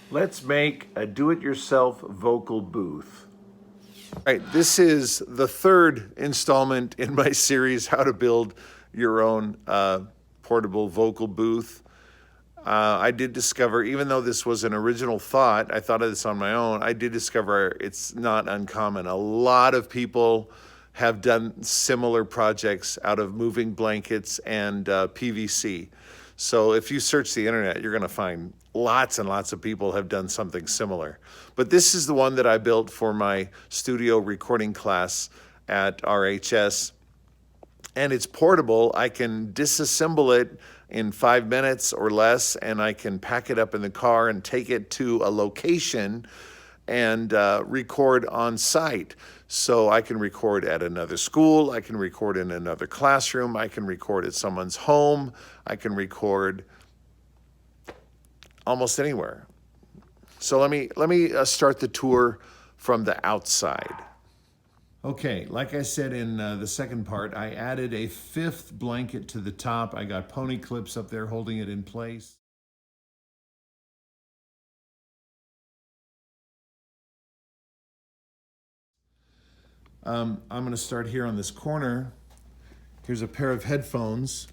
Let's make a do-it-yourself vocal booth. All right, this is the third installment in my series, How to Build Your Own Portable Vocal Booth. I did discover, even though this was an original thought, I thought of this on my own, I did discover it's not uncommon. A lot of people have done similar projects out of moving blankets and PVC. So if you search the internet, you're gonna find lots and lots of people have done something similar. But this is the one that I built for my studio recording class at RHS. And it's portable. I can disassemble it in 5 minutes or less, and I can pack it up in the car and take it to a location and record on site. So I can record at another school, I can record in another classroom, I can record at someone's home, I can record almost anywhere. So let me start the tour from the outside. Okay, like I said in the second part, I added a fifth blanket to the top. I got pony clips up there holding it in place. I'm going to start here on this corner. Here's a pair of headphones.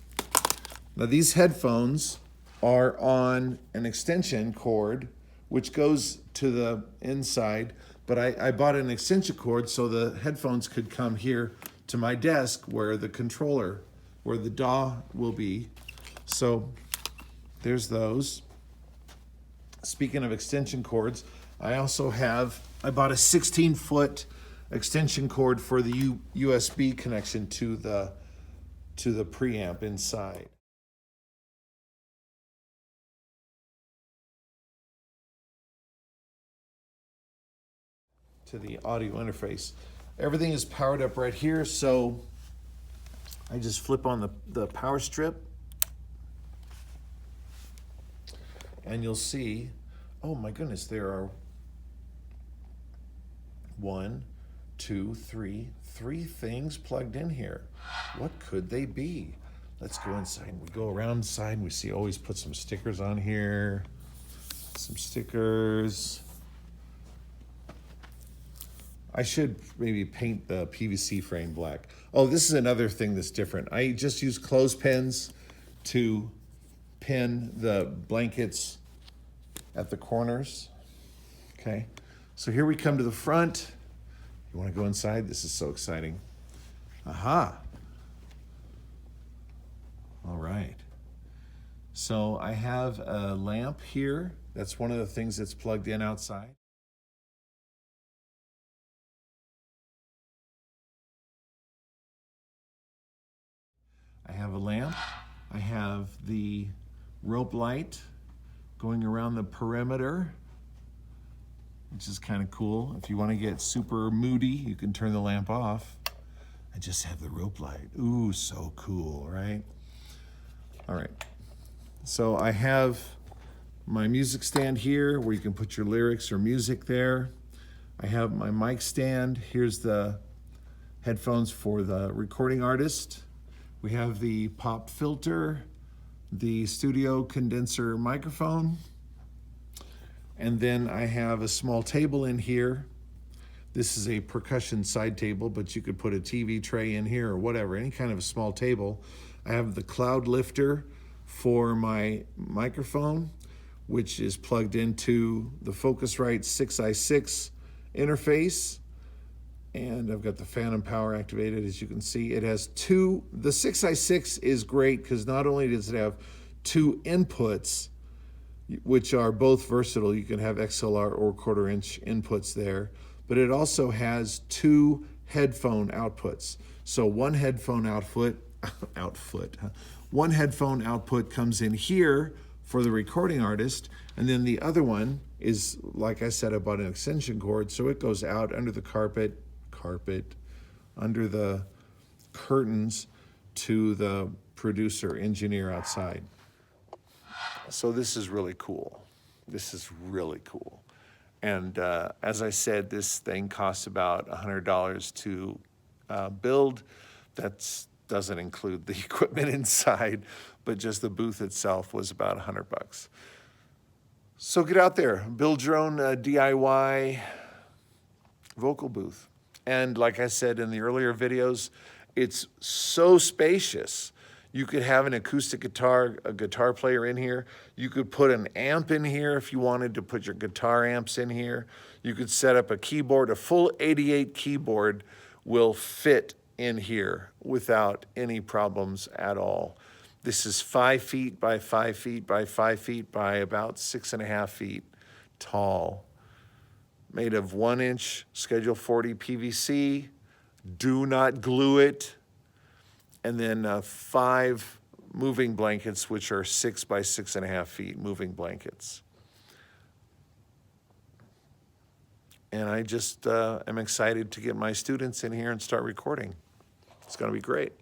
Now these headphones are on an extension cord which goes to the inside, but I bought an extension cord so the headphones could come here to my desk where the controller, where the DAW will be. So there's those. Speaking of extension cords, I bought a 16-foot extension cord for the USB connection to the preamp inside. To the audio interface. Everything is powered up right here, so I just flip on the power strip and you'll see, oh my goodness, there are 3 things plugged in here. What could they be? Let's go inside. We go around inside and we see, always put some stickers on here. Some stickers. I should maybe paint the PVC frame black. Oh, this is another thing that's different. I just use clothespins to pin the blankets at the corners. Okay, so here we come to the front. You want to go inside? This is so exciting. Aha. All right. So I have a lamp here. That's one of the things that's plugged in outside. I have a lamp. I have the rope light going around the perimeter, which is kind of cool. If you want to get super moody, you can turn the lamp off. I just have the rope light. Ooh, so cool, right? All right. So I have my music stand here where you can put your lyrics or music there. I have my mic stand. Here's the headphones for the recording artist. We have the pop filter, the studio condenser microphone, and then I have a small table in here. This is a percussion side table, but you could put a TV tray in here or whatever, any kind of a small table. I have the cloud lifter for my microphone, which is plugged into the Focusrite 6i6 interface. And I've got the phantom power activated, as you can see. It has the 6i6 is great because not only does it have 2 inputs, which are both versatile, you can have XLR or 1/4 inch inputs there, but it also has 2 headphone outputs. So one headphone one headphone output comes in here for the recording artist, and then the other one is, like I said, I bought an extension cord, so it goes out under the carpet, under the curtains to the producer, engineer outside. So this is really cool. This is really cool. And as I said, this thing costs about $100 to build. That doesn't include the equipment inside, but just the booth itself was about $100. So get out there, build your own DIY vocal booth. And like I said in the earlier videos, it's so spacious. You could have an acoustic guitar, a guitar player in here. You could put an amp in here if you wanted to put your guitar amps in here. You could set up a keyboard. A full 88 keyboard will fit in here without any problems at all. This is 5 feet by 5 feet by 5 feet by about 6.5 feet tall. Made of 1-inch Schedule 40 PVC. Do not glue it. And then 5 moving blankets, which are 6 by 6.5 feet moving blankets. And I just am excited to get my students in here and start recording. It's going to be great.